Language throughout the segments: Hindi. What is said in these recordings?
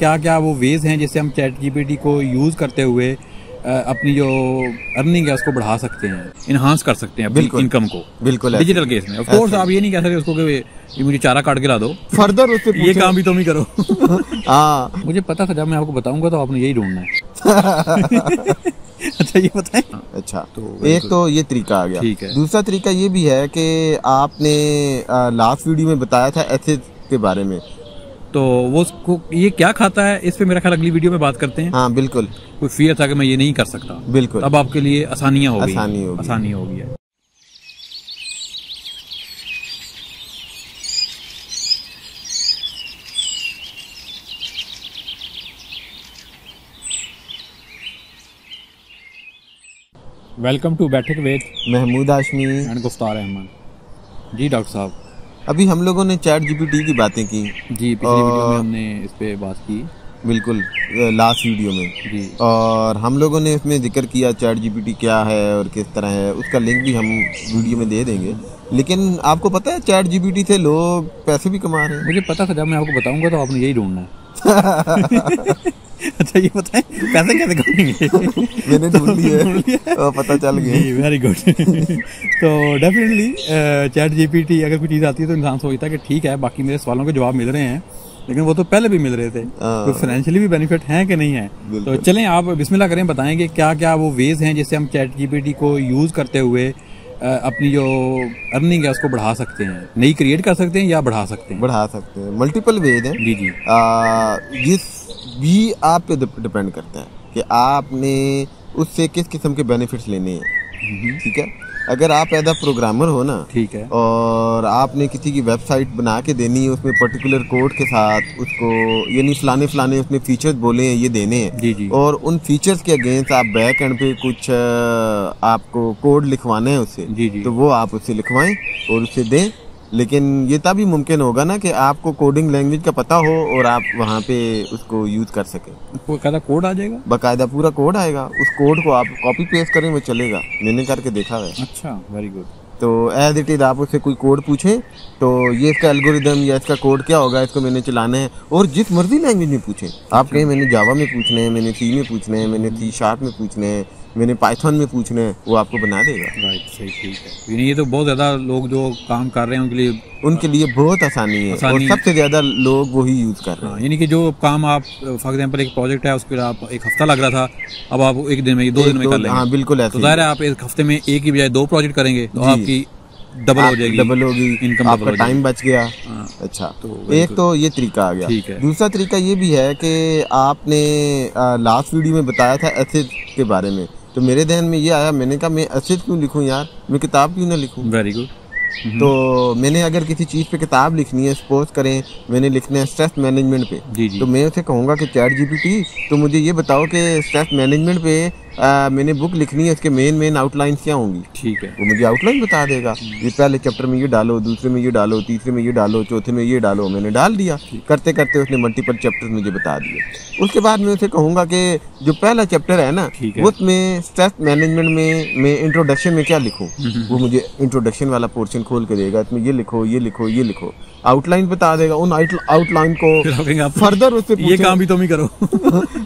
क्या क्या वो वेज हैं जिससे हम चैट जीपीटी को यूज करते हुए अपनी जो अर्निंग है उसको बढ़ा सकते हैं, इनहांस कर सकते हैं अपनी इनकम को। बिल्कुल डिजिटल केस में। ऑफ कोर्स आप ये नहीं कह सकते उसको कि ये मुझे चारा काट के ला दो, फर्दर उससे ये काम भी तुम ही करो। हाँ मुझे पता था, जब मैं आपको बताऊंगा तो आपने यही ढूंढना है। अच्छा ये बताएं। अच्छा तो एक तो ये तरीका आ गया, ठीक है। दूसरा तरीका ये भी है कि आपने लास्ट वीडियो में बताया था एथिक्स के बारे में, तो वो उसको ये क्या खाता है इस पे मेरा ख्याल अगली वीडियो में बात करते हैं। हाँ बिल्कुल। कोई फियर था कि मैं ये नहीं कर सकता, बिल्कुल। अब आपके लिए आसानियां होगी, आसानी होगी है। Welcome to Baithak with Mahmood Hashmi and Guftar Ahmed. जी डॉक्टर साहब, अभी हम लोगों ने चैट जीपीटी की बातें की जी, पिछली वीडियो में हमने इस पे बात की, बिल्कुल लास्ट वीडियो में जी। और हम लोगों ने इसमें जिक्र किया चैट जीपीटी क्या है और किस तरह है, उसका लिंक भी हम वीडियो में दे देंगे। लेकिन आपको पता है चैट जीपीटी से लोग पैसे भी कमा रहे हैं? मुझे पता था, जब मैं आपको बताऊंगा तो आपने यही ढूंढना है। अच्छा ये बताएं पैसे कैसे कमाएंगे? मैंने ढूंढ लिया, पता चल गया। Very good. तो डेफिनेटली चैट जीपीटी अगर कोई चीज़ आती है तो इंसान सोचता है कि ठीक है, बाकी मेरे सवालों के जवाब मिल रहे हैं, लेकिन वो तो पहले भी मिल रहे थे, तो फाइनेंशियली भी बेनिफिट हैं कि नहीं है। तो चलें आप बिस्मिल्लाह करें, बताएंगे क्या क्या वो वेज हैं जिससे हम चैट जीपीटी को यूज करते हुए अपनी जो अर्निंग है उसको बढ़ा सकते हैं, नई क्रिएट कर सकते हैं या बढ़ा सकते हैं। बढ़ा सकते हैं, मल्टीपल वेज हैं जी जी। जिस भी आप पे डिपेंड करता है कि आपने उससे किस किस्म के बेनिफिट्स लेने हैं, ठीक है। अगर आप एज अ प्रोग्रामर हो ना, ठीक है, और आपने किसी की वेबसाइट बना के देनी है उसमें पर्टिकुलर कोड के साथ उसको, यानी फलाने उसने फीचर्स बोले हैं ये देने हैं जी जी, और उन फीचर्स के अगेंस्ट आप बैक एंड पे कुछ आपको कोड लिखवाना है उससे जी जी, तो वो आप उससे लिखवाएं और उससे दें। लेकिन ये तभी मुमकिन होगा ना कि आपको कोडिंग लैंग्वेज का पता हो और आप वहाँ पे उसको यूज कर सकें। बाकायदा कोड आ जाएगा, बाकायदा पूरा कोड आएगा, उस कोड को आप कॉपी पेस्ट करें वो चलेगा, मैंने करके देखा है। अच्छा वेरी गुड। तो एज इट इज आप उससे कोई कोड पूछें तो ये इसका एल्गोरिदम या इसका कोड क्या होगा, इसको मैंने चलाना है, और जिस मर्जी लैंग्वेज में पूछें आप, कहें मैंने जावा में पूछना है, मैंने सी में पूछना है, मैंने C# में पूछना है, मैंने पाइथन में पूछना है, वो आपको बना देगा। राइट सही, ठीक है। ये तो बहुत ज्यादा लोग जो काम कर रहे हैं उनके लिए बहुत आसानी है, और सबसे ज्यादा लोग वही यूज कर रहे हैं। यानी कि जो काम आप फॉर एग्जांपल एक प्रोजेक्ट है उसके लिए आप एक हफ्ता लग रहा था, अब आप एक दिन में 2 दिन में कर लेंगे। हाँ बिल्कुल ऐसे। तो जाहिर है आप एक हफ्ते में एक की बजाय 2 प्रोजेक्ट करेंगे तो आपकी डबल हो जाएगी, डबल होगी इनकम, आपका टाइम बच गया। अच्छा तो एक तो ये तरीका आ गया, ठीक है। दूसरा तरीका ये भी है कि आपने लास्ट वीडियो में बताया था एथिक्स के बारे में, तो मेरे ध्यान में ये आया, मैंने कहा मैं एथिक्स क्यों लिखूं यार, मैं किताब क्यों ना लिखूं। Very good. तो मैंने अगर किसी चीज़ पे किताब लिखनी है, सपोज करें मैंने लिखना है स्ट्रेस मैनेजमेंट पे जी जी, तो मैं उसे कहूँगा कि चैट जीपीटी तो मुझे ये बताओ कि स्ट्रेस मैनेजमेंट पे मैंने बुक लिखनी है, इसके मेन आउटलाइंस क्या होंगी, ठीक है, वो मुझे आउटलाइन बता देगा। ये पहले चैप्टर में ये डालो, दूसरे में ये डालो, तीसरे में ये डालो, चौथे में ये डालो, मैंने डाल दिया, करते करते उसने मल्टीपल चैप्टर मुझे बता दिए। उसके बाद मैं उसे कहूँगा कि जो पहला चैप्टर है ना उसमें स्ट्रेस मैनेजमेंट में मैं इंट्रोडक्शन में क्या लिखूँ, वो मुझे इंट्रोडक्शन वाला पोर्शन खोल के देगा, इसमें ये लिखो ये लिखो ये लिखो, आउटलाइन बता देगा। उन आउटलाइन को फर्दर उससे ये काम भी तुम ही करो।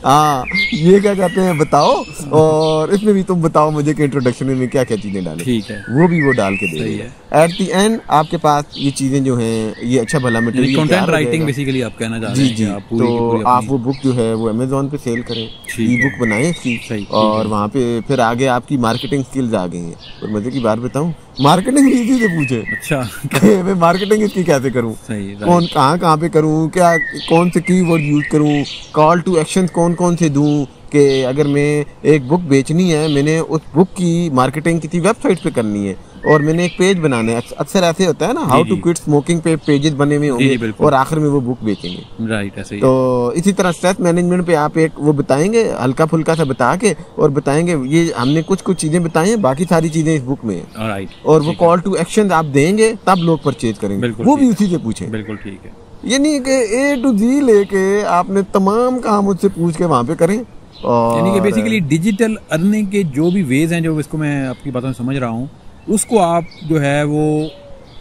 हाँ ये क्या कहते हैं बताओ, और इसमें भी तुम बताओ मुझे कि इंट्रोडक्शन में क्या क्या चीजें डालें, ठीक है, वो भी वो डाल के देगा। एट द एंड आपके पास ये चीजें जो हैं ये अच्छा भला मटेरियल, कंटेंट राइटिंग बेसिकली आप कहना चाह रहे हैं जी। तो आप वो बुक जो है वो अमेज़न पे सेल करें, ई बुक बनाएं इसकी, और वहाँ पे फिर आगे आपकी मार्केटिंग स्किल्स आ गई हैं। और मजे की बात बताऊं, मार्केटिंग इसी से पूछे। अच्छा मैं मार्केटिंग इसकी कैसे करूं, कौन कहाँ पे करूं, क्या कौन से कीवर्ड यूज करूं, कॉल टू एक्शन कौन से दूं, कि अगर मैं एक बुक बेचनी है, मैंने उस बुक की मार्केटिंग किसी वेबसाइट पे करनी है और मैंने एक पेज बनाना है, अक्सर ऐसे होता है ना, हाउ टू क्विट स्मोकिंग पे पेजेस बने हुए होंगे और आखिर में वो बुक बेचेंगे। राइट ऐसे ही। तो इसी तरह स्ट्रेस मैनेजमेंट पे आप एक वो बताएंगे हल्का फुल्का सा बता के, और बताएंगे ये हमने कुछ चीजें बताई हैं, बाकी सारी चीजें इस बुक में है। राइट। और वो कॉल टू एक्शन आप देंगे तब लोग परचेज करेंगे, वो भी उसी से पूछे। बिल्कुल ठीक है। ये नहीं कि A to Z लेके आपने तमाम काम मुझसे पूछ के वहाँ पे करें। यानी कि बेसिकली डिजिटल अर्निंग के जो भी वेज हैं, जो इसको मैं आपकी बातों में समझ रहा हूँ, उसको आप जो है वो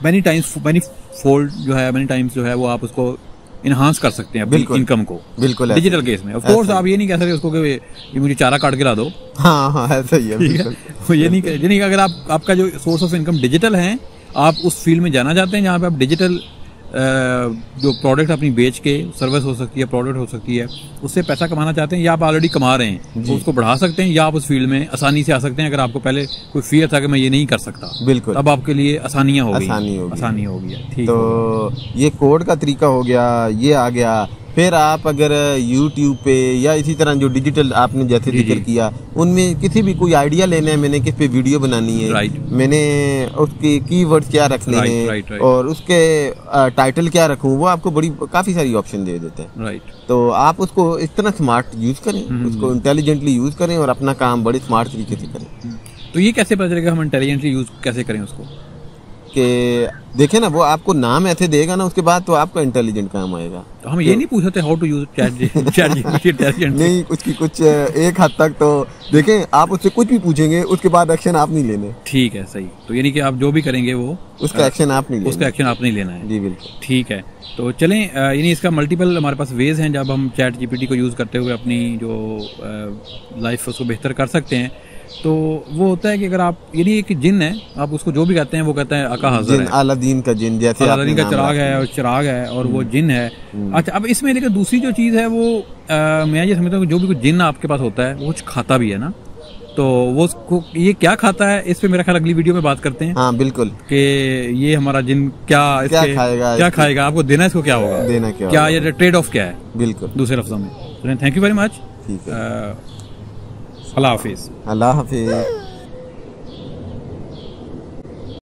मैनी टाइम्स जो है वो आप उसको इनहांस कर सकते हैं अपनी इनकम को, बिल्कुल डिजिटल केस में। ऑफ कोर्स आप ये नहीं कह सकते उसको कि ये मुझे चारा काट के ला दो। हाँ ऐसा ही है। ये नहीं, अगर आपका जो सोर्स ऑफ इनकम डिजिटल है, आप उस फील्ड में जाना चाहते हैं जहाँ पे आप डिजिटल जो प्रोडक्ट अपनी बेच के, सर्विस हो सकती है, प्रोडक्ट हो सकती है, उससे पैसा कमाना चाहते हैं, या आप ऑलरेडी कमा रहे हैं तो उसको बढ़ा सकते हैं, या आप उस फील्ड में आसानी से आ सकते हैं। अगर आपको पहले कोई फियर था कि मैं ये नहीं कर सकता, बिल्कुल, अब आपके लिए आसानी हो गई। ठीक, तो ये कोड का तरीका हो गया, ये आ गया। फिर आप अगर YouTube पे या इसी तरह जो डिजिटल आपने जैसे जिक्र किया, उनमें किसी भी कोई आइडिया लेना है, मैंने किस पे वीडियो बनानी है, मैंने उसके कीवर्ड्स क्या रखने हैं और उसके टाइटल क्या रखूं, वो आपको काफी सारी ऑप्शन दे देते हैं। तो आप उसको इस तरह स्मार्ट यूज करें, उसको इंटेलिजेंटली यूज करें और अपना काम बड़े स्मार्ट तरीके से करें। तो ये कैसे पता चलेगा हम इंटेलिजेंटली यूज कैसे करें उसको? कि देखे ना, वो आपको नाम ऐसे देगा ना, उसके बाद तो आपका इंटेलिजेंट काम आएगा। तो हम ये नहीं पूछ सकते how to use ChatGPT intelligent? नहीं, कुछ एक हद तक तो देखें, आप उससे कुछ भी पूछेंगे, उसके बाद एक्शन आप नहीं लेने। ठीक है, सही। तो यानी कि आप जो भी करेंगे वो उसका एक्शन आप नहीं लेना है। जी बिल्कुल, ठीक है। तो चलें, यानी इसका मल्टीपल हमारे पास वेज हैं जब हम चैट जीपीटी को यूज करते हुए अपनी जो लाइफ उसको बेहतर कर सकते हैं। तो वो होता है कि अगर आप, यानी एक जिन है, आप उसको जो भी कहते हैं वो कहता है आका हाजिर है, अलादीन का जिन, जैसे अलादीन का चिराग है और वो जिन है। अच्छा, अब इसमें लेकिन दूसरी जो चीज़ है वो मैं ये समझता हूँ कि जो भी कुछ जिन आपके पास होता है वो कुछ खाता भी है ना, तो वो उसको ये क्या खाता है, इस पे मेरा ख्याल अगली वीडियो में बात करते हैं। हाँ बिल्कुल, कि ये हमारा जिन क्या खाएगा, आपको देना इसको क्या होगा, क्या ये ट्रेड ऑफ क्या है, बिल्कुल दूसरे लफ्जों में। Thank you very much. ठीक है, अल्लाह हाफिज। अल्लाह हाफिज।